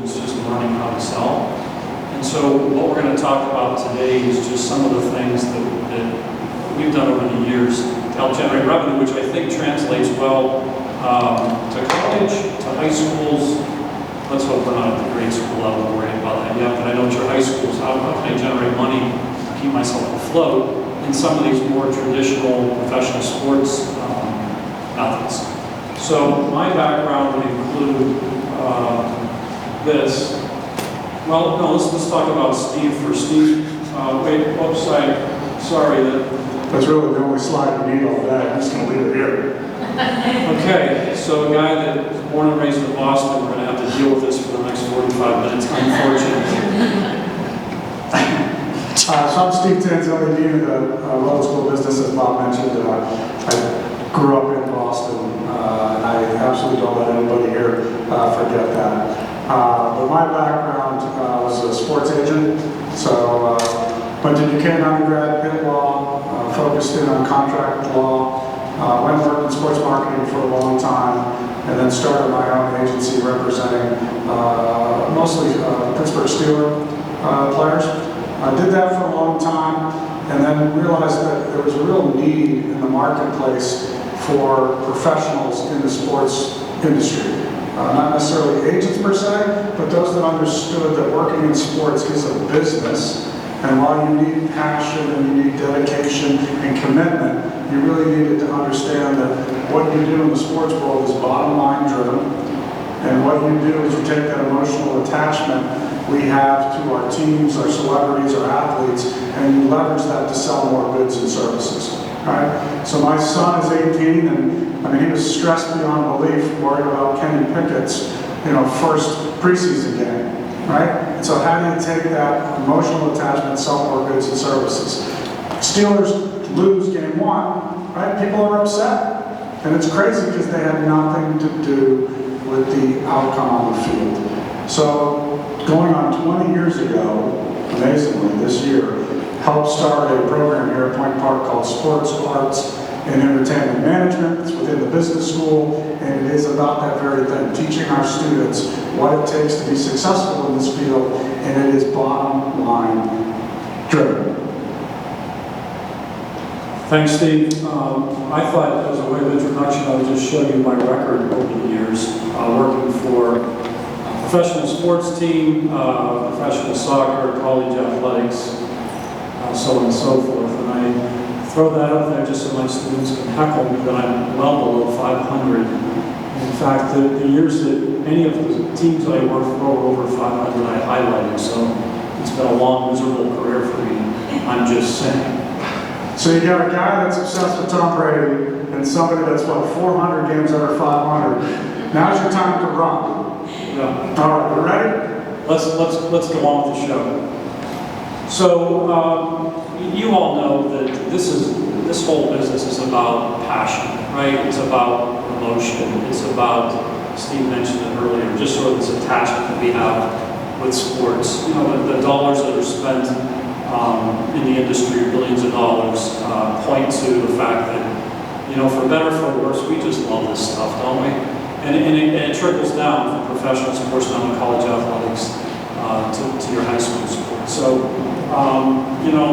is just learning how to sell. And so what we're going to talk about today is just some of the things that we've done over the years to help generate revenue, which I think translates well to college, to high schools. Let's hope we're not at the grade school level worrying about that yet, but I know at your high schools, how can I generate money to keep myself afloat in some of these more traditional professional sports methods. So my background would include this. Well, no, let's talk about Steve first. Steve, sorry. That's really the only slide we need all day. I'm just going to leave it here. Okay, so a guy that was born and raised in Boston, we're going to have to deal with this for the next 45 minutes, unfortunately. So I'm Steve Tanzilli, Dean of the Weldon School of Business, as Bob mentioned. I grew up in Boston, and I absolutely don't let anybody here forget that. But my background was a sports agent, so went to Duquesne undergrad, Pitt Law, focused in on contract law, went and worked in sports marketing for a long time, and then started my own agency representing mostly Pittsburgh Steelers players. I did that for a long time, and then realized that there was a real need in the marketplace for professionals in the sports industry. Not necessarily agents per se, but those that understood that working in sports is a business, and while you need passion and you need dedication and commitment, you really needed to understand that what you do in the sports world is bottom line driven, and what you do is you take that emotional attachment we have to our teams, our celebrities, our athletes, and you leverage that to sell more goods and services. Right? So my son is 18, and he was stressed beyond belief, worried about Kenny Pickett's, first preseason game. Right? And so how do you take that emotional attachment, sell more goods and services? Steelers lose game one, right? People are upset, and it's crazy because they had nothing to do with the outcome on the field. So going on 20 years ago, amazingly, this year, helped start a program here at Point Park called Sports, Arts, and Entertainment Management. It's within the business school, and it is about that very thing, teaching our students what it takes to be successful in this field, and it is bottom line driven. Thanks, Steve. I thought as a way of introduction, I would just show you my record over the years, working for a professional sports team, professional soccer, college athletics, so on and so forth. And I throw that up there just so my students can heckle me that I'm well below 500. In fact, the years that any of the teams I worked for were over 500, I highlighted. So it's been a long, miserable career for me. I'm just saying. So you got a guy that's obsessed with Tom Brady and somebody that's, 400 games under 500. Now's your time to run. Yeah. All right, you ready? Let's go on with the show. So you all know that this whole business is about passion, right? It's about emotion. It's about, Steve mentioned it earlier, just sort of this attachment that we have with sports. The dollars that are spent in the industry, billions of dollars, point to the fact that, for better or for worse, we just love this stuff, don't we? And it trickles down from professional sports down to college athletics to your high school sports. So,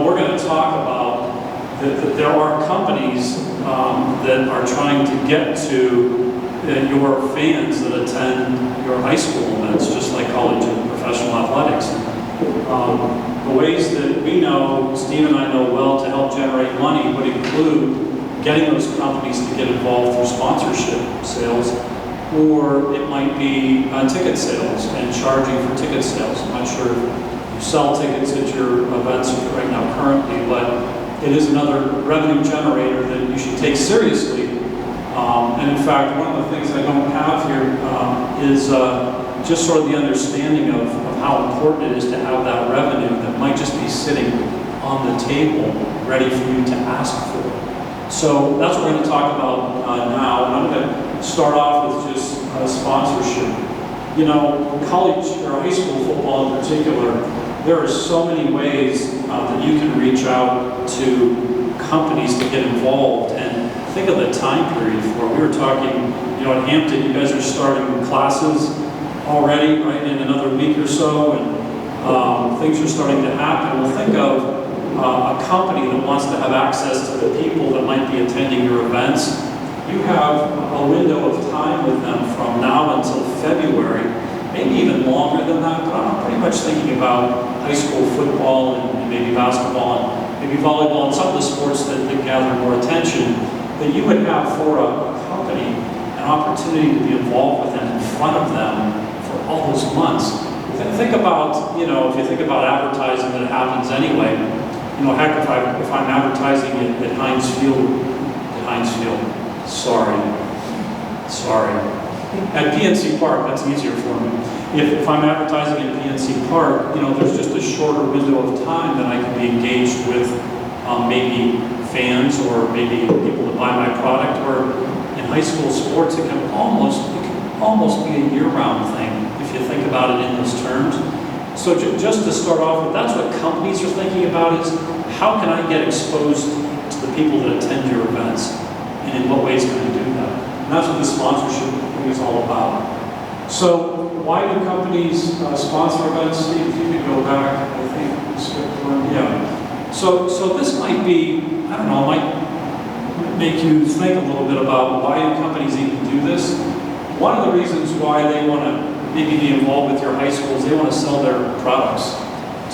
we're going to talk about that there are companies that are trying to get to your fans that attend your high school events, just like college and professional athletics. The ways that we know, Steve and I know well, to help generate money would include getting those companies to get involved through sponsorship sales, or it might be ticket sales and charging for ticket sales. I'm not sure if you sell tickets at your events right now currently, but it is another revenue generator that you should take seriously. And in fact, one of the things I don't have here is just sort of the understanding of how important it is to have that revenue that might just be sitting on the table ready for you to ask for. So that's what we're going to talk about now. And I'm going to start off with just sponsorship. College or high school football in particular, there are so many ways that you can reach out to companies to get involved. And think of the time period for. We were talking, at Hampton, you guys are starting classes already, right, in another week or so, and things are starting to happen. Well, think of a company that wants to have access to the people that might be attending your events. You have a window of time with them from now until February, maybe even longer than that, but I'm pretty much thinking about high school football and maybe basketball and maybe volleyball and some of the sports that gather more attention, that you would have for a company an opportunity to be involved with them, in front of them for all those months. Think about, if you think about advertising that happens anyway, heck, if I'm advertising at Heinz Field, sorry. At PNC Park, that's easier for me. If I'm advertising at PNC Park, there's just a shorter window of time that I can be engaged with maybe fans or maybe people that buy my product. Or in high school sports, it can almost be a year-round thing if you think about it in those terms. So just to start off with, that's what companies are thinking about, is how can I get exposed to the people that attend your events, and in what ways can I do that? And that's what the sponsorship thing is all about. So why do companies sponsor events? Steve, if you could go back, I think we skipped one. Yeah. So this might be, I don't know, might make you think a little bit about why do companies even do this. One of the reasons why they want to maybe be involved with your high schools, they want to sell their products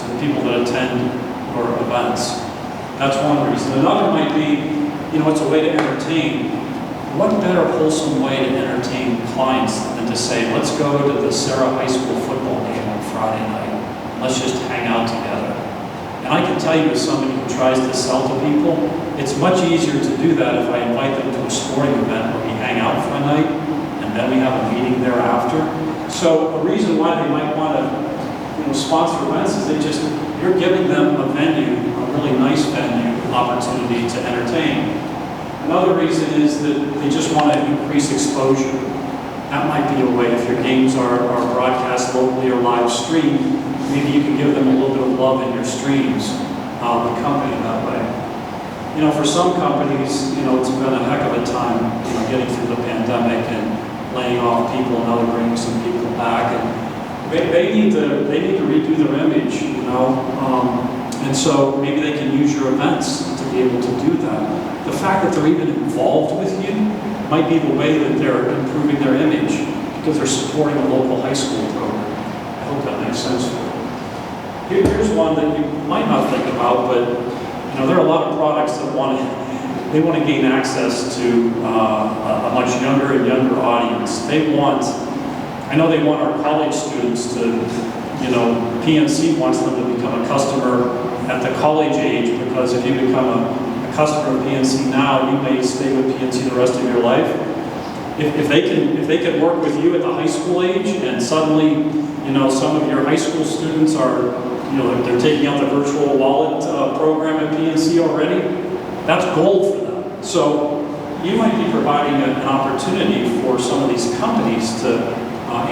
to the people that attend your events. That's one reason. Another might be, it's a way to entertain. What better wholesome way to entertain clients than to say, let's go to the Serra High School football game on Friday night. Let's just hang out together. And I can tell you, as somebody who tries to sell to people, it's much easier to do that if I invite them to a sporting event where we hang out for a night, and then we have a meeting thereafter. So a reason why they might want to sponsor events is you're giving them a venue, a really nice venue opportunity to entertain. Another reason is that they just want to increase exposure. That might be a way, if your games are broadcast locally or live streamed, maybe you can give them a little bit of love in your streams, the company that way. For some companies, it's been a heck of a time, getting through the pandemic and laying off people, and now they're bringing some people back, and they need to redo their image, and so maybe they can use your events to be able to do that. The fact that they're even involved with you might be the way that they're improving their image, because they're supporting a local high school program. I hope that makes sense for you. Here's one that you might not think about, but there are a lot of products that want to gain access to a much younger and younger audience. I know they want our college students to, PNC wants them to become a customer at the college age, because if you become a customer of PNC now, you may stay with PNC the rest of your life. If they can work with you at the high school age, and suddenly, some of your high school students are, they're taking out the virtual wallet program at PNC already, that's gold for them. So you might be providing an opportunity for some of these companies to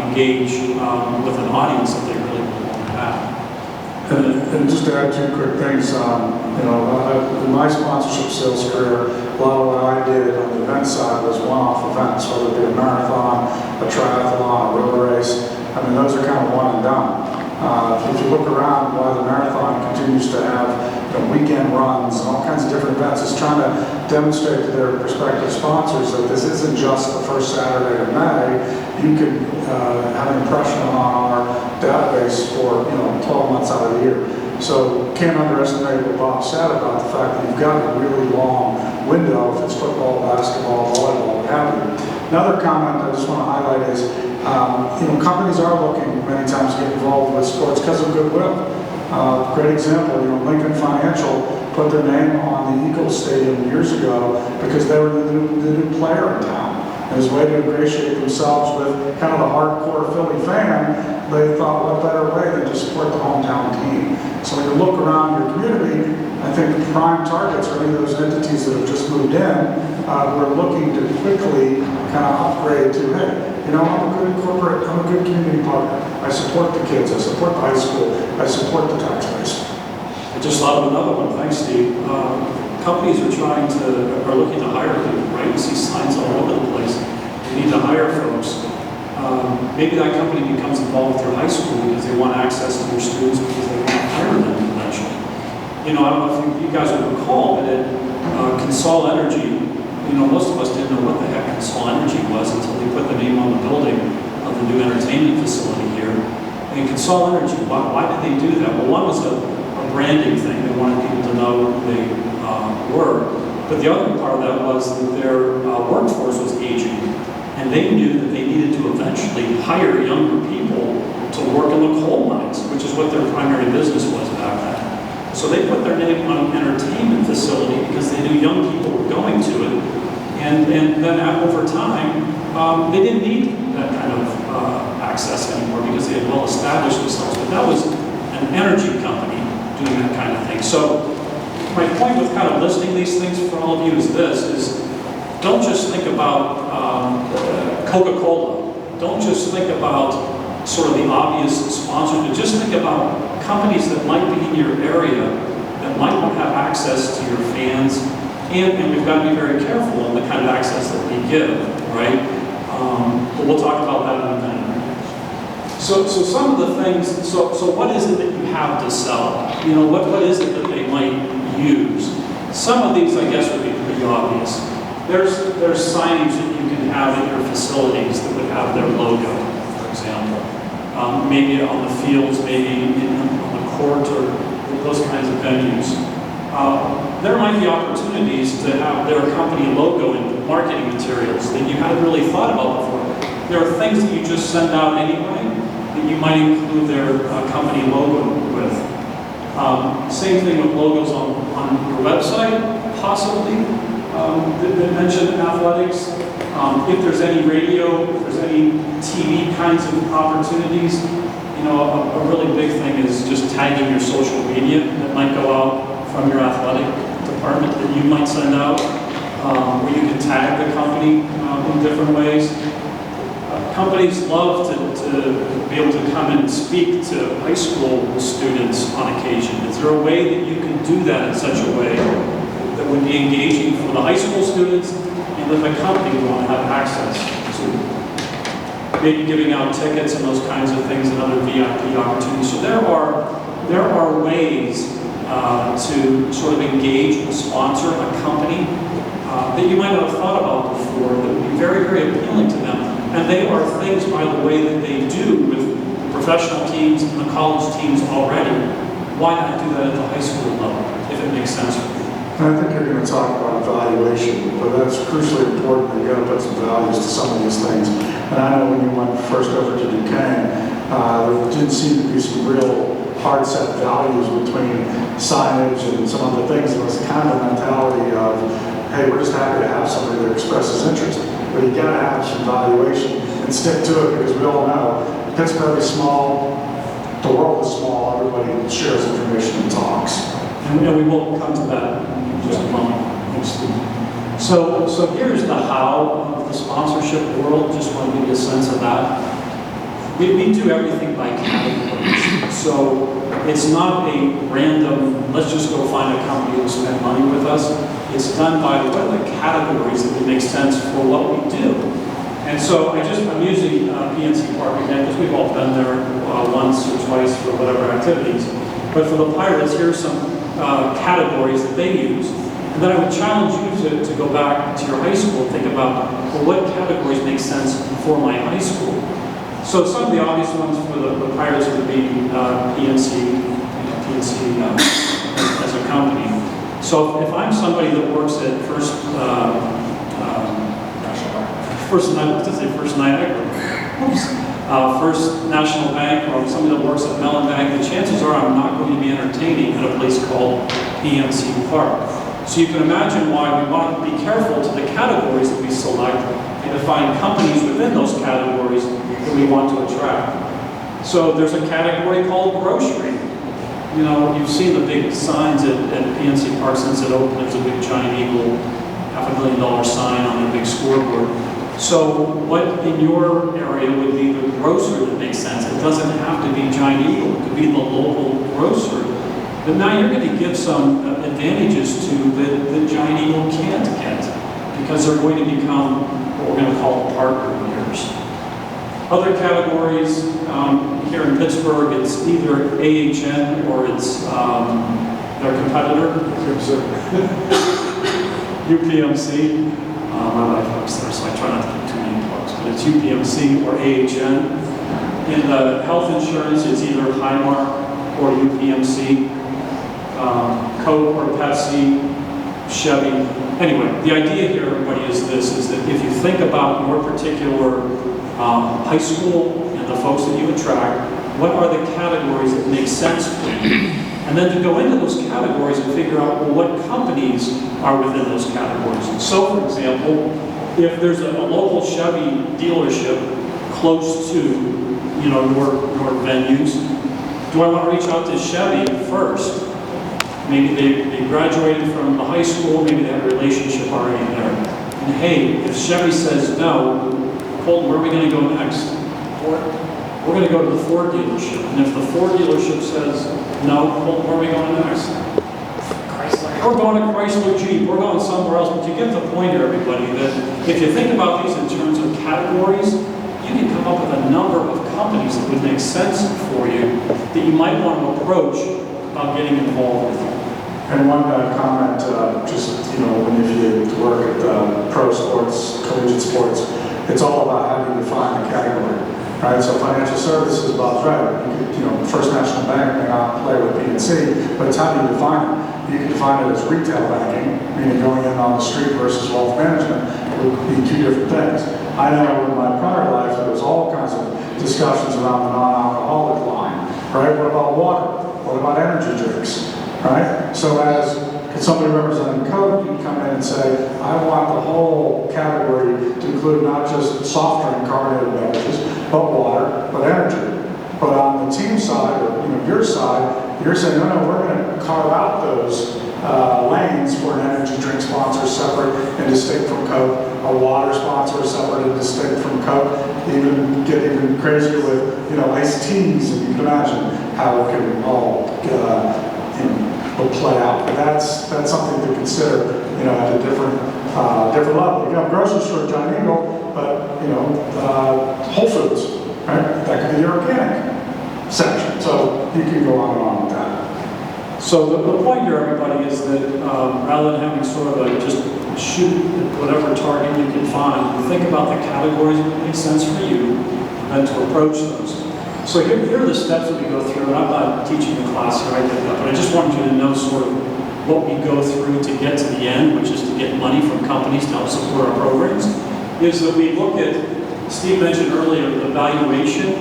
engage with an audience that they really want to have. And just to add two quick things, in my sponsorship sales career, a lot of what I did on the event side was one-off events, whether it be a marathon, a triathlon, a road race. Those are kind of one and done. If you look around, why the marathon continues to have weekend runs and all kinds of different events, it's trying to demonstrate to their prospective sponsors that this isn't just the first Saturday of May. You can have an impression on our database for 12 months out of the year. So can't underestimate what Bob said about the fact that you've got a really long window, if it's football, basketball, volleyball, what have you. Another comment I just want to highlight is, companies are looking many times to get involved with sports because of goodwill. Great example, Lincoln Financial put their name on the Eagles Stadium years ago because they were the new player in town. As a way to ingratiate themselves with kind of the hardcore Philly fan, they thought, what better way than to support the hometown team? So when you look around your community, I think the prime targets are any of those entities that have just moved in, who are looking to quickly kind of upgrade to, hey, I'm a good community partner. I support the kids, I support the high school, I support the tax base. I just thought of another one. Thanks, Steve. Companies are looking to hire people, right? You see signs all over the place. They need to hire folks. maybe that company becomes involved with your high school because they want access to your students because they want to hire them eventually. You know, I don't know if you guys would recall, but at Consol Energy, you know, most of us didn't know what the heck Consol Energy was until they put the name on the building of the new entertainment facility here. And Consol Energy, why did they do that? Well, one was a branding thing. They wanted people to know who they were. But the other part of that was that their workforce was aging. And they knew that they needed to eventually hire younger people to work in the coal mines, which is what their primary business was back then. So they put their name on an entertainment facility because they knew young people were going to it. And then over time, they didn't need that kind of access anymore because they had well established themselves. But that was an energy company doing that kind of thing. So my point with kind of listing these things for all of you is this, is don't just think about Coca-Cola. Don't just think about sort of the obvious sponsors, but just think about companies that might be in your area that might not have access to your fans, and we've got to be very careful in the kind of access that we give, right? But we'll talk about that in a minute. So some of the things, so what is it that you have to sell? You know, what is it that they might use? Some of these, I guess, would be pretty obvious. There's signage that you can have at your facilities that would have their logo, for example. Maybe on the fields, maybe on the court, or those kinds of venues. There might be opportunities to have their company logo in marketing materials that you hadn't really thought about before. There are things that you just send out anyway that you might include their company logo with. Same thing with logos on your website, possibly. They mentioned athletics. If there's any radio, if there's any TV kinds of opportunities, you know, a really big thing is just tagging your social media that might go out from your athletic department that you might send out, where you can tag the company in different ways. Companies love to be able to come in and speak to high school students on occasion. Is there a way that you can do that in such a way that would be engaging for the high school students and that the company would want to have access to? Maybe giving out tickets and those kinds of things and other VIP opportunities. So there are ways to sort of engage and sponsor a company that you might not have thought about before that would be very, very appealing to them. And they are things, by the way, that they do with the professional teams and the college teams already. Why not do that at the high school level, if it makes sense for you? And I think you're going to talk about valuation, but that's crucially important that you got to put some values to some of these things. And I know when you went first over to Duquesne, there didn't seem to be some real hard set values between signage and some other things. It was kind of a mentality of, hey, we're just happy to have somebody that expresses interest. But you got to have some valuation and stick to it, because we all know Pittsburgh is small, the world is small, everybody shares information and talks. And we will come to that in just a moment. So here's the how of the sponsorship world. Just want to give you a sense of that. We do everything by categories. So it's not a random, let's just go find a company who spend money with us. It's done by what are the categories that would make sense for what we do. And so I'm using PNC Park again because we've all been there once or twice for whatever activities. But for the Pirates, here's some categories that they use. And then I would challenge you to go back to your high school and think about, well, what categories make sense for my high school? So some of the obvious ones for the Pirates would be PNC as a company. So if I'm somebody that works at First National Bank, or somebody that works at Mellon Bank, the chances are I'm not going to be entertaining at a place called PNC Park. So you can imagine why we want to be careful to the categories that we select and to find companies within those categories that we want to attract. So there's a category called grocery. You know, you've seen the big signs at PNC Park since it opened. There's a big giant eagle, $500,000 sign on a big scoreboard. So what in your area would be the grocer that makes sense? It doesn't have to be Giant Eagle. It could be the local grocer. But now you're going to give some advantages to that Giant Eagle can't get, because they're going to become what we're going to call partner years. Other categories, here in Pittsburgh, it's either AHN or it's their competitor, UPMC. My wife works there, so I try not to give too many plugs, but it's UPMC or AHN. In the health insurance, it's either Highmark or UPMC, Coke or Pepsi, Chevy. Anyway, the idea here, everybody, is this, is that if you think about your particular high school and the folks that you attract, what are the categories that make sense for you? And then to go into those categories and figure out, well, what companies are within those categories. So, for example, if there's a local Chevy dealership close to, you know, your venues, do I want to reach out to Chevy first? Maybe they graduated from the high school, maybe they have a relationship already there. And hey, if Chevy says no, Colton, where are we going to go next? We're going to go to the Ford dealership. And if the Ford dealership says no, Colton, where are we going next? Chrysler. We're going to Chrysler Jeep. We're going somewhere else. But you get the point here, everybody, that if you think about these in terms of categories, you can come up with a number of companies that would make sense for you that you might want to approach about getting involved with. And one comment, just, you know, when you work at pro sports, collegiate sports, it's all about how you define the category, right? So financial services, Bob's right. You know, First National Bank may not play with PNC, but it's how do you define it? You can define it as retail banking, meaning going in on the street versus wealth management, would be two different things. I know in my prior life, there was all kinds of discussions around the non-alcoholic line, right? What about water? What about energy drinks? Right? So as somebody representing Coke, you can come in and say, I want the whole category to include not just soft drink carbonated beverages, but water, but energy. But on the team side, or you know, your side, you're saying, no, we're going to carve out those lanes for an energy drink sponsor separate and distinct from Coke, a water sponsor separate and distinct from Coke, even get even crazier with, you know, iced teas, and you can imagine how it can all will play out. But that's something to consider, you know, at a different level. You have grocery store, Giant Eagle, but you know, Whole Foods, right? That could be the organic section. So you can go on and on with that. So the point here, everybody, is that rather than having sort of a just shoot at whatever target you can find, think about the categories that make sense for you, and to approach those. So here are the steps that we go through, and I'm not teaching the class here, I did that, but I just wanted you to know sort of what we go through to get to the end, which is to get money from companies to help support our programs, is that we look at, Steve mentioned earlier, the valuation.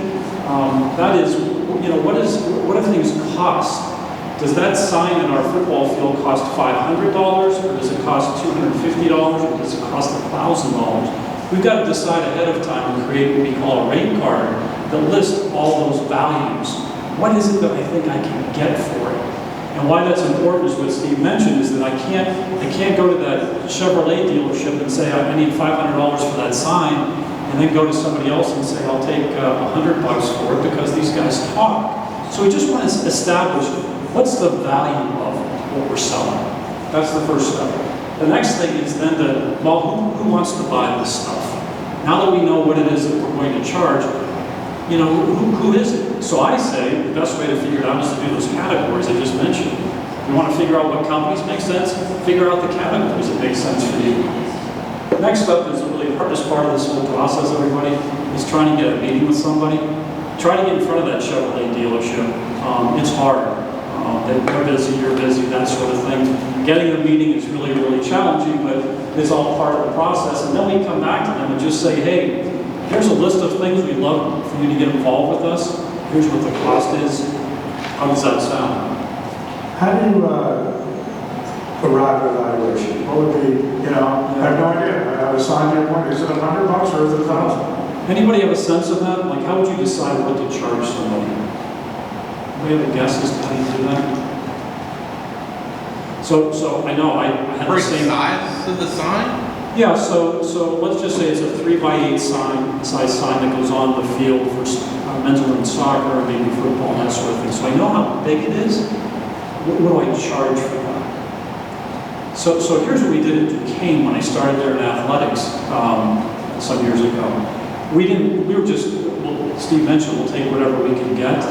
That is, you know, what do things cost? Does that sign in our football field cost $500, or does it cost $250, or does it cost $1,000? We've got to decide ahead of time and create what we call a rate card that lists all those values. What is it that I think I can get for it? And why that's important is what Steve mentioned, is that I can't go to that Chevrolet dealership and say I need $500 for that sign, and then go to somebody else and say I'll take $100 for it because these guys talk. So we just want to establish what's the value of what we're selling. That's the first step. The next thing is then who wants to buy this stuff? Now that we know what it is that we're going to charge, you know, who is it? So I say the best way to figure it out is to do those categories I just mentioned. You want to figure out what companies make sense? Figure out the categories that make sense for you. The next step is really the hardest part of this whole process, everybody, is trying to get a meeting with somebody. Try to get in front of that Chevrolet dealership. It's hard. They're busy, you're busy, that sort of thing. Getting a meeting is really, really challenging, but it's all part of the process. And then we come back to them and just say, hey, here's a list of things we'd love for you to get involved with us. Here's what the cost is. How does that sound? How do you arrive at evaluation? What would be, you know, I have no idea. I have assigned your point. Is it $100 or is it $1,000? Anybody have a sense of that? Like, how would you decide what to charge somebody? Do you have a guess as to how you do that? So I know I had the same size of the sign. Yeah, so let's just say it's a 3x8 size sign that goes on the field for men's and women's soccer, or maybe football, and that sort of thing. So I know how big it is. What do I charge for that? So here's what we did at Duquesne when I started there in athletics some years ago. we were just, well, Steve mentioned, we'll take whatever we can get.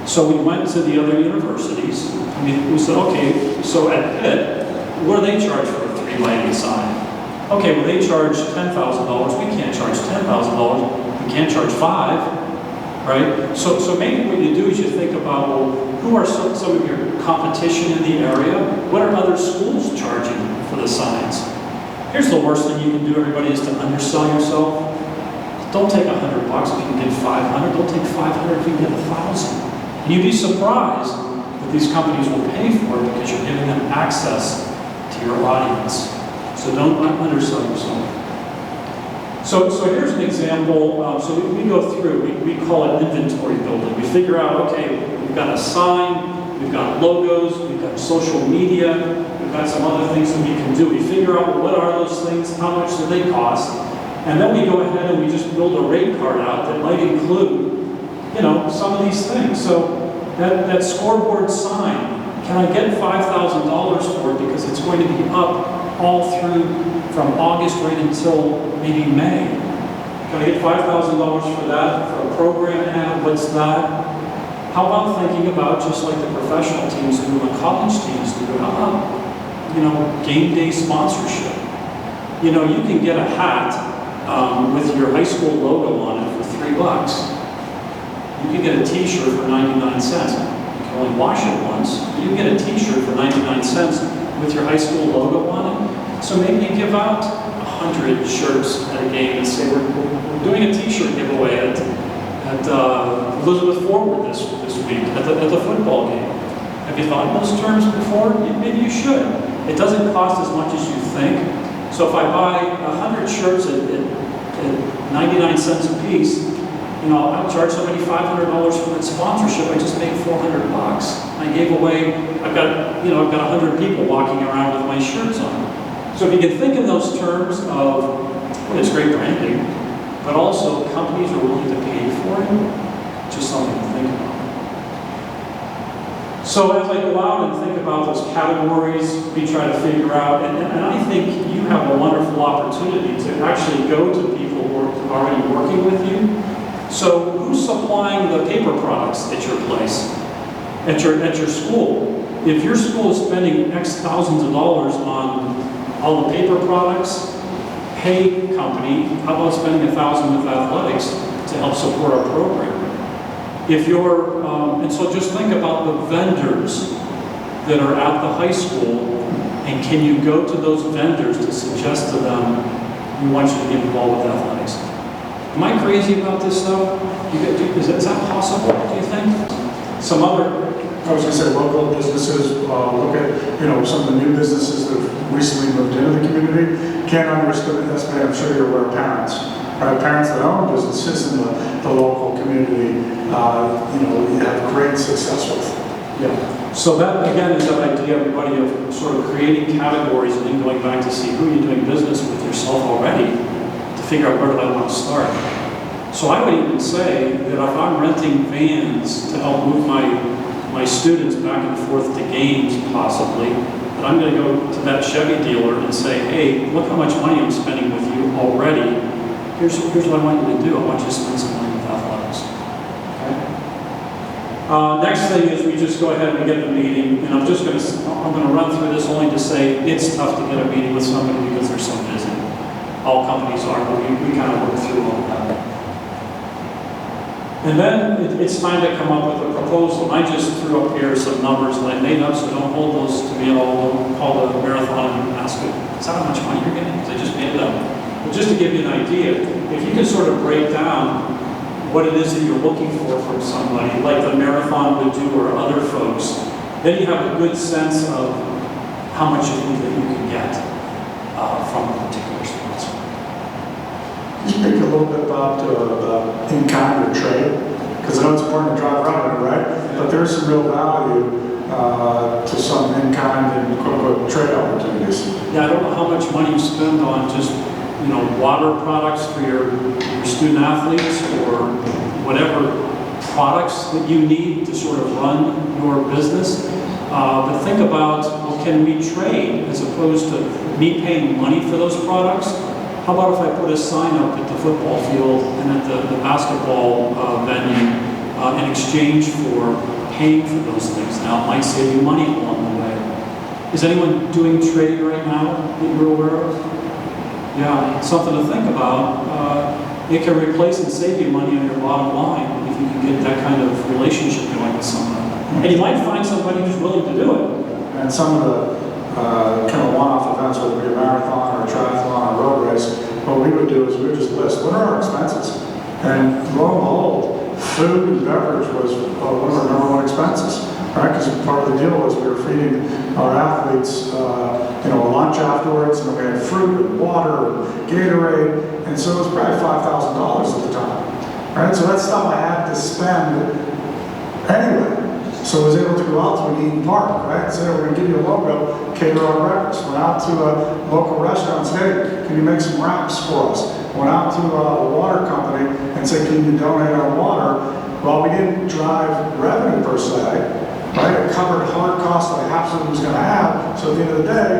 So we went to the other universities. I mean, we said, okay, so at Pitt, what do they charge for a 3x8 sign? Okay, well, they charge $10,000. We can't charge $10,000. We can't charge $5,000, right? So maybe what you do is you think about, well, who are some of your competition in the area? What are other schools charging for the signs? Here's the worst thing you can do, everybody, is to undersell yourself. Don't take $100 if you can get 500. Don't take 500 if you can get 1,000. And you'd be surprised that these companies will pay for it because you're giving them access to your audience. So don't undersell yourself. So here's an example. So we go through, we call it inventory building. We figure out, okay, we've got a sign, we've got logos, we've got social media, we've got some other things that we can do. We figure out, well, what are those things, how much do they cost? And then we go ahead and we just build a rate card out that might include, you know, some of these things. So that scoreboard sign, can I get $5,000 for it because it's going to be up all through from August right until maybe May? Can I get $5,000 for that, for a program ad? What's that? How about thinking about, just like the professional teams do and college teams do, how about, you know, game day sponsorship? You know, you can get a hat with your high school logo on it for $3. You can get a t-shirt for 99 cents. You can only wash it once. But you can get a t-shirt for 99 cents with your high school logo on it. So maybe you give out 100 shirts at a game and say, we're doing a t-shirt giveaway at Elizabeth Forward this week at the football game. Have you thought in those terms before? Maybe you should. It doesn't cost as much as you think. So if I buy 100 shirts at 99 cents a piece, you know, I'll charge somebody $500 for that sponsorship. I just made $400. I gave away, I've got 100 people walking around with my shirts on. So if you can think in those terms of, well, it's great branding, but also companies are willing to pay for it, just something to think about. So as I go out and think about those categories, we try to figure out, and I think you have a wonderful opportunity to actually go to people who are already working with you. So who's supplying the paper products at your place, at your school? If your school is spending X thousands of dollars on all the paper products, pay company, how about spending $1,000 with athletics to help support our program? If you're, and so just think about the vendors that are at the high school, and can you go to those vendors to suggest to them, we want you to get involved with athletics? Am I crazy about this stuff? Is that possible, do you think? Some other, I was going to say local businesses, look at, you know, some of the new businesses that have recently moved into the community. Can't underestimate, I'm sure you're aware of parents. Right? Parents that own businesses in the local community, you know, have great success with. Yeah. So that, again, is that idea, everybody, of sort of creating categories and then going back to see who you're doing business with yourself already to figure out where do I want to start. So I would even say that if I'm renting vans to help move my students back and forth to games, possibly, that I'm going to go to that Chevy dealer and say, hey, look how much money I'm spending with you already. Here's what I want you to do. I want you to spend some money with athletics. Okay? Next thing is we just go ahead and we get the meeting, and I'm going to run through this only to say it's tough to get a meeting with somebody because they're so busy. All companies are, but we kind of work through all of that. And then it's time to come up with a proposal. I just threw up here some numbers that I made up, so don't hold those to me. I'll call the marathon and ask it, is that how much money you're getting? Because I just made it up. But just to give you an idea, if you can sort of break down what it is that you're looking for from somebody, like the marathon would do or other folks, then you have a good sense of how much you think that you can get from a particular sponsor. Can you speak a little bit about in-kind or trade? Because I know it's important to drive revenue, right? Yeah. But there's some real value to some in-kind and quote-unquote trade opportunities. Yeah, I don't know how much money you spend on just, you know, water products for your student athletes or whatever products that you need to sort of run your business. But think about, well, can we trade as opposed to me paying money for those products? How about if I put a sign up at the football field and at the basketball venue in exchange for paying for those things? Now, it might save you money along the way. Is anyone doing trading right now that you're aware of? Yeah, something to think about. It can replace and save you money on your bottom line if you can get that kind of relationship going with someone. And you might find somebody who's willing to do it. And some of the kind of one-off events, whether it be a marathon or a triathlon or a road race, what we would do is we would just list, what are our expenses? And lo and behold, food and beverage was one of our number one expenses, right? Because part of the deal was we were feeding our athletes, a lunch afterwards, and we had fruit and water and Gatorade, and so it was probably $5,000 at the time, right? So that's stuff I had to spend anyway. So I was able to go out to an Eden Park, right? Say, we're going to give you a logo, cater our breakfast. Went out to a local restaurant and said, hey, can you make some wraps for us? Went out to a water company and said, can you donate our water? Well, we didn't drive revenue per se, right? It covered hard costs that I absolutely was going to have. So at the end of the day,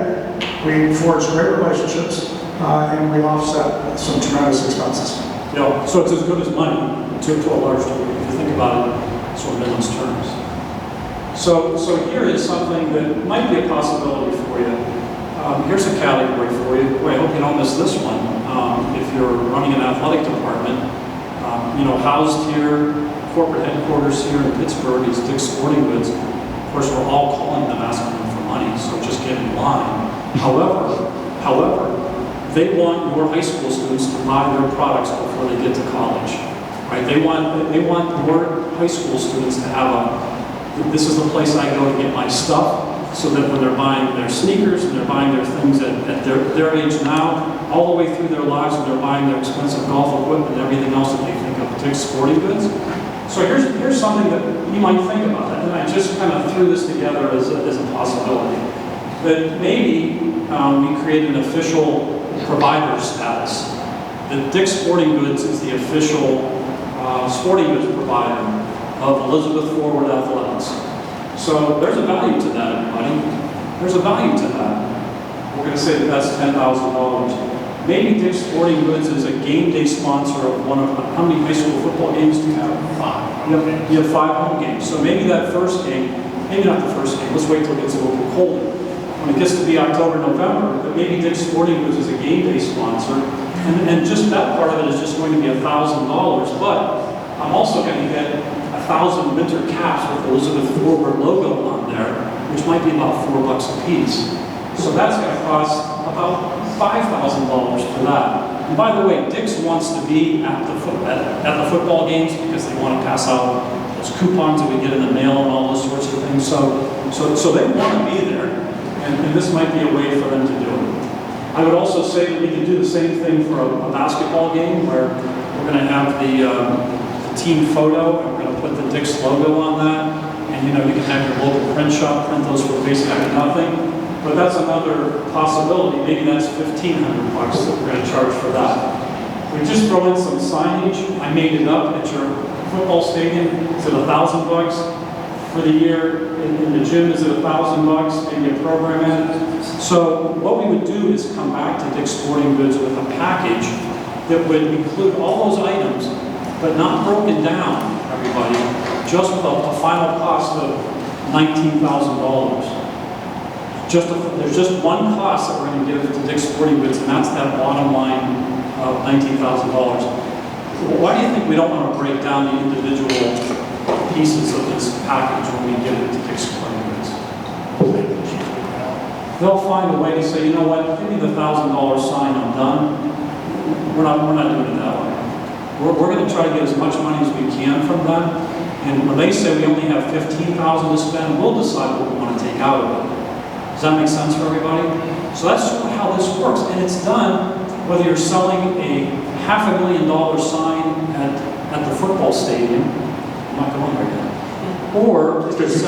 we forged great relationships and we offset some tremendous expenses. Yeah, so it's as good as money to a large degree, if you think about it sort of in those terms. So here is something that might be a possibility for you. Here's a category for you. Boy, I hope you don't miss this one. If you're running an athletic department, housed here, corporate headquarters here in Pittsburgh is Dick's Sporting Goods. Of course, we're all calling them asking them for money, so just get in line. However, they want your high school students to buy their products before they get to college, right? They want your high school students to have this is the place I go to get my stuff, so that when they're buying their sneakers and they're buying their things at their age now, all the way through their lives, and they're buying their expensive golf equipment and everything else that they think of Dick's Sporting Goods. So here's something that you might think about, and I just kind of threw this together as a possibility. That maybe we create an official provider status. That Dick's Sporting Goods is the official sporting goods provider of Elizabeth Forward Athletics. So there's a value to that, everybody. There's a value to that. We're going to say that that's $10,000. Maybe Dick's Sporting Goods is a game day sponsor of one of, how many high school football games do you have? 5. You have 5 home games. So maybe that first game, maybe not the first game, let's wait till it gets a little bit colder. When it gets to be October, November, but maybe Dick's Sporting Goods is a game day sponsor, and just that part of it is just going to be $1,000, but I'm also going to get 1,000 winter caps with Elizabeth Forward logo on there, which might be about $4 a piece. So that's going to cost about $5,000 for that. And by the way, Dick's wants to be at the football games because they want to pass out those coupons that we get in the mail and all those sorts of things. So they want to be there, and this might be a way for them to do it. I would also say that we can do the same thing for a basketball game where we're going to have the team photo, and we're going to put the Dick's logo on that, and you can have your local print shop print those for basically nothing. But that's another possibility. Maybe that's $1,500 that we're going to charge for that. We just throw in some signage. I made it up at your football stadium. Is it $1,000 for the year? In the gym, is it $1,000? Maybe a program in it. So what we would do is come back to Dick's Sporting Goods with a package that would include all those items, but not broken down, everybody, just with a final cost of $19,000. There's just one cost that we're going to give to Dick's Sporting Goods, and that's that bottom line of $19,000. Why do you think we don't want to break down the individual pieces of this package when we give it to Dick's Sporting Goods? They'll find a way to say, you know what, give me the $1,000 sign, I'm done. We're not doing it that way. We're going to try to get as much money as we can from them, and when they say we only have $15,000 to spend, we'll decide what we want to take out of it. Does that make sense for everybody? So that's sort of how this works, and it's done whether you're selling a $500,000 sign at the football stadium. I'm not going there yet. Or if it's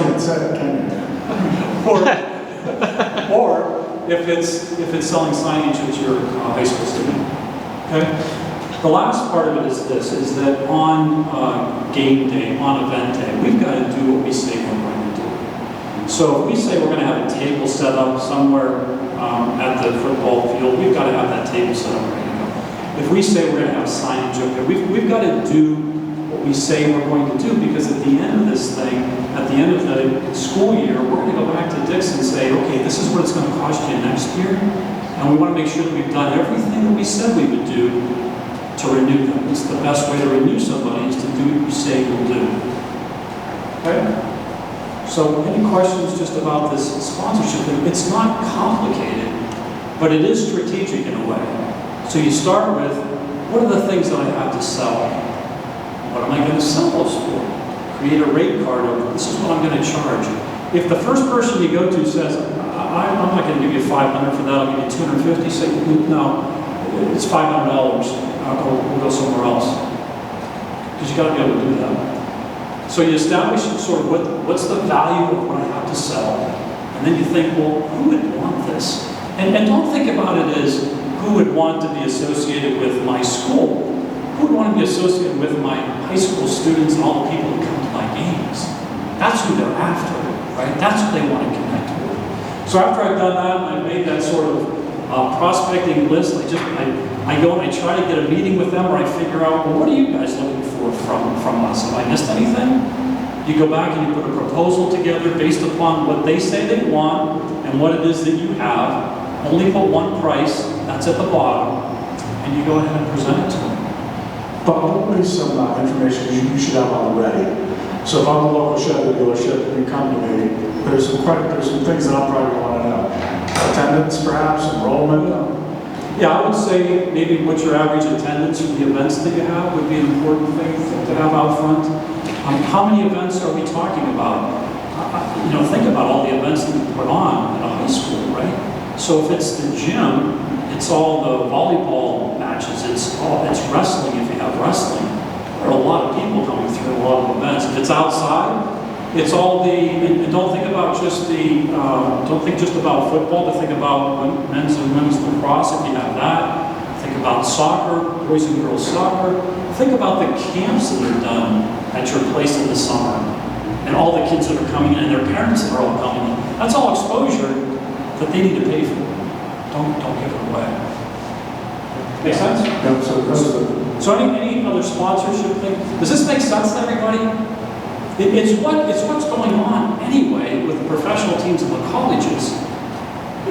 or if it's selling signage at your high school stadium. Okay. The last part of it is this: is that on game day, on event day, we've got to do what we say we're going to do. So if we say we're going to have a table set up somewhere at the football field, we've got to have that table set up ready to go. if we say we're going to have signage up there, we've got to do what we say we're going to do, because at the end of this thing, at the end of the school year, we're going to go back to Dix and say, okay, this is what it's going to cost you next year, and we want to make sure that we've done everything that we said we would do to renew them. It's the best way to renew somebody is to do what you say you'll do. Okay? So any questions just about this sponsorship thing? It's not complicated, but it is strategic in a way. So you start with, what are the things that I have to sell? What am I going to sell those for? Create a rate card of, this is what I'm going to charge. If the first person you go to says, I'm not going to give you $500 for that, I'll give you $250, say, no, it's $500, or we'll go somewhere else. Because you got to be able to do that. So you establish sort of what's the value of what I have to sell, and then you think, well, who would want this? And don't think about it as who would want to be associated with my school. Who would want to be associated with my high school students and all the people who come to my games? That's who they're after, right? That's who they want to connect with. So after I've done that, and I've made that sort of prospecting list, I go and I try to get a meeting with them, or I figure out, well, what are you guys looking for from us? Have I missed anything? You go back and you put a proposal together based upon what they say they want and what it is that you have. Only put one price, that's at the bottom, and you go ahead and present it to them. But always some information you should have already. So if I'm a local Chevy dealership and you come to me, there's some things that I'll probably want to know. Attendance, perhaps, enrollment. Yeah, I would say maybe what your average attendance for the events that you have would be an important thing to have out front. How many events are we talking about? Think about all the events that we put on at a high school, right? So if it's the gym, it's all the volleyball matches, it's wrestling if you have wrestling. There are a lot of people coming through a lot of events. If it's outside, it's all and don't think about just don't think just about football, but think about men's and women's lacrosse if you have that. Think about soccer, boys and girls soccer. Think about the camps that are done at your place in the summer. And all the kids that are coming in and their parents that are all coming in. That's all exposure that they need to pay for. Don't give it away. Make sense? Yeah, So any other sponsorship thing? Does this make sense to everybody? It's what's going on anyway with the professional teams in the colleges.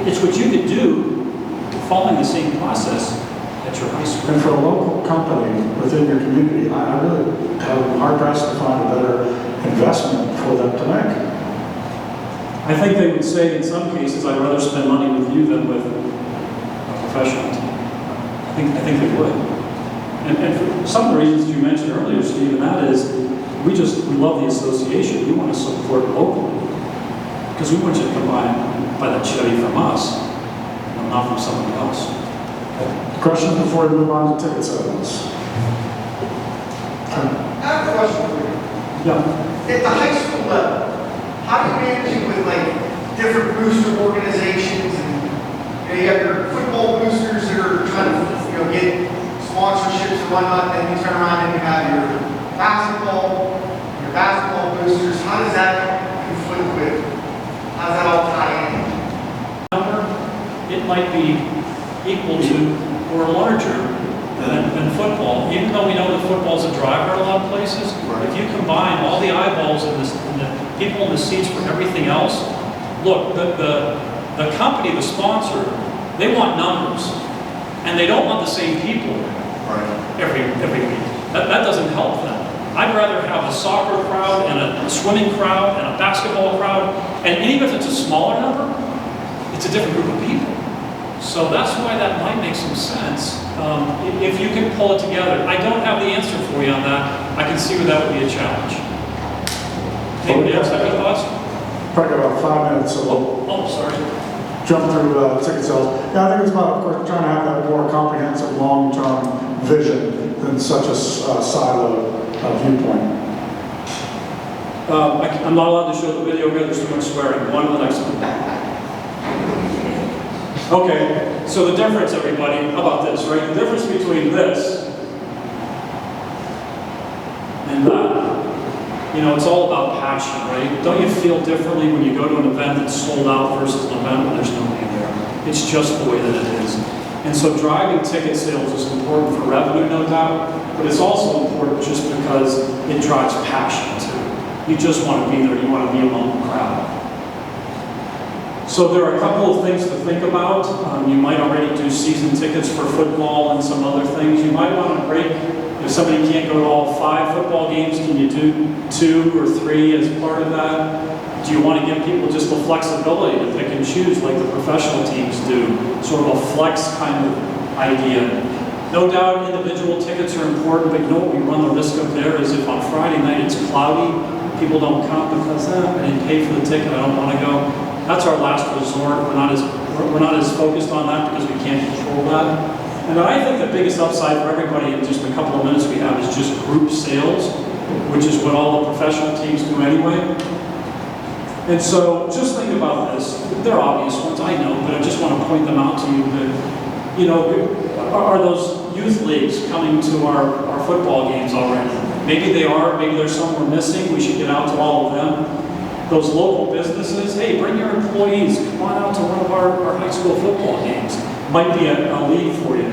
It's what you could do following the same process at your high school. And for a local company within your community, I really have hard pressed to find a better investment for them to make. I think they would say in some cases, I'd rather spend money with you than with a professional team. I think they would. And for some of the reasons you mentioned earlier, Steve, and that is, we love the association. We want to support locally. Because we want you to come buy that Chevy from us, not from somebody else. Okay. Questions before we move on to ticket sales? I have a question for you. Yeah. At the high school level, how do you manage it with different booster organizations, and you have your football boosters that are trying to get sponsorships and whatnot, then you turn around and you have your basketball boosters. How does that conflict with? How does that all tie in? It might be equal to or larger than football, even though we know that football's a driver in a lot of places. Right. If you combine all the eyeballs and the people in the seats for everything else, look, the company, the sponsor, they want numbers, and they don't want the same people every week. That doesn't help them. I'd rather have a soccer crowd and a swimming crowd and a basketball crowd, and even if it's a smaller number, it's a different group of people. So that's why that might make some sense. If you can pull it together. I don't have the answer for you on that. I can see where that would be a challenge. Anybody else have any thoughts? Probably got about 5 minutes, so we'll Sorry. jump through ticket sales. Yeah, I think it's about, of course, trying to have that more comprehensive, long-term vision than such a silo viewpoint. I'm not allowed to show the video here. There's too much swearing. Go on to the next one. Okay, so the difference, everybody, how about this, right? The difference between this and that, it's all about passion, right? Don't you feel differently when you go to an event that's sold out versus an event when there's nobody there? It's just the way that it is. And so driving ticket sales is important for revenue, no doubt, but it's also important just because it drives passion too. You just want to be there, you want to be among the crowd. So there are a couple of things to think about. You might already do season tickets for football and some other things. You might want to break, if somebody can't go to all 5 football games, can you do 2 or 3 as part of that? Do you want to give people just the flexibility to pick and choose like the professional teams do? Sort of a flex kind of idea. No doubt individual tickets are important, but you know what we run the risk of there is if on Friday night it's cloudy, people don't come because I didn't pay for the ticket, I don't want to go. That's our last resort. We're not as focused on that because we can't control that. And I think the biggest upside for everybody in just a couple of minutes we have is just group sales, which is what all the professional teams do anyway. And so just think about this. They're obvious ones, I know, but I just want to point them out to you that, you know, are those youth leagues coming to our football games already? Maybe they are, maybe there's some we're missing. We should get out to all of them. Those local businesses, hey, bring your employees, come on out to one of our high school football games. Might be a lead for you.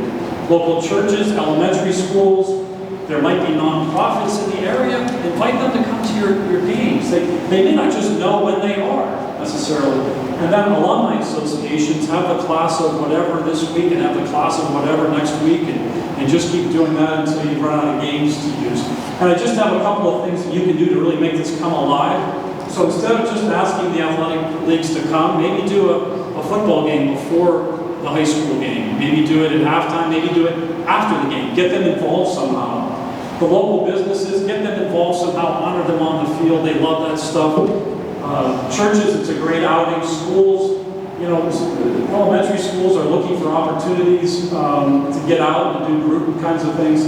Local churches, elementary schools, there might be nonprofits in the area. Invite them to come to your games. They may not just know when they are necessarily. And then alumni associations have the class of whatever this week and have the class of whatever next week and just keep doing that until you run out of games to use. And I just have a couple of things that you can do to really make this come alive. So instead of just asking the athletic leagues to come, maybe do a football game before the high school game. Maybe do it at halftime, maybe do it after the game. Get them involved somehow. The local businesses, get them involved somehow, honor them on the field. They love that stuff. Churches, it's a great outing. Schools, you know, elementary schools are looking for opportunities to get out and do group kinds of things.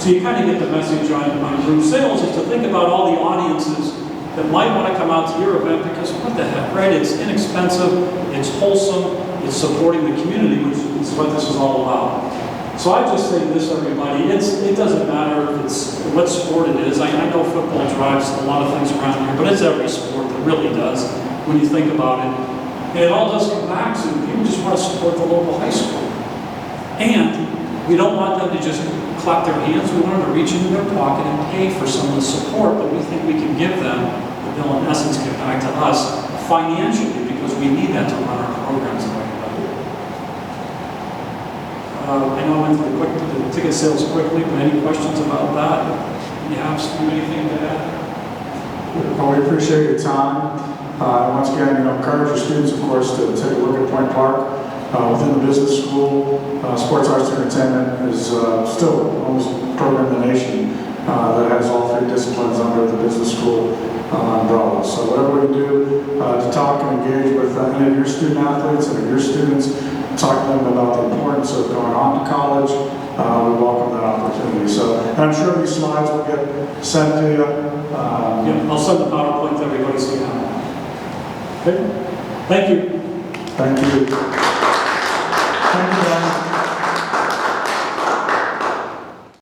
So you kind of get the message on group sales is to think about all the audiences that might want to come out to your event because what the heck, right? It's inexpensive, it's wholesome, it's supporting the community, which is what this is all about. So I just say this, everybody, it doesn't matter if it's what sport it is. I know football drives a lot of things around here, but it's every sport that really does when you think about it. And it all does come back to people just want to support the local high school. And we don't want them to just clap their hands. We want them to reach into their pocket and pay for some of the support that we think we can give them, that they'll in essence give back to us financially because we need that to run our programs the way we do. I know I went through the ticket sales quickly, but any questions about that? You have anything to add? Well, we appreciate your time. Once again, encourage your students, of course, to take a look at Point Park. Within the business school, sports arts and entertainment is still almost program in the nation that has all 3 disciplines under the business school umbrella. So whatever we do to talk and engage with any of your student athletes and your students, talk to them about the importance of going on to college, we welcome that opportunity. So, and I'm sure these slides will get sent to you. Yeah, I'll send the PowerPoint to everybody so you have it. Okay. Thank you. Thank you. Thank you, Brian.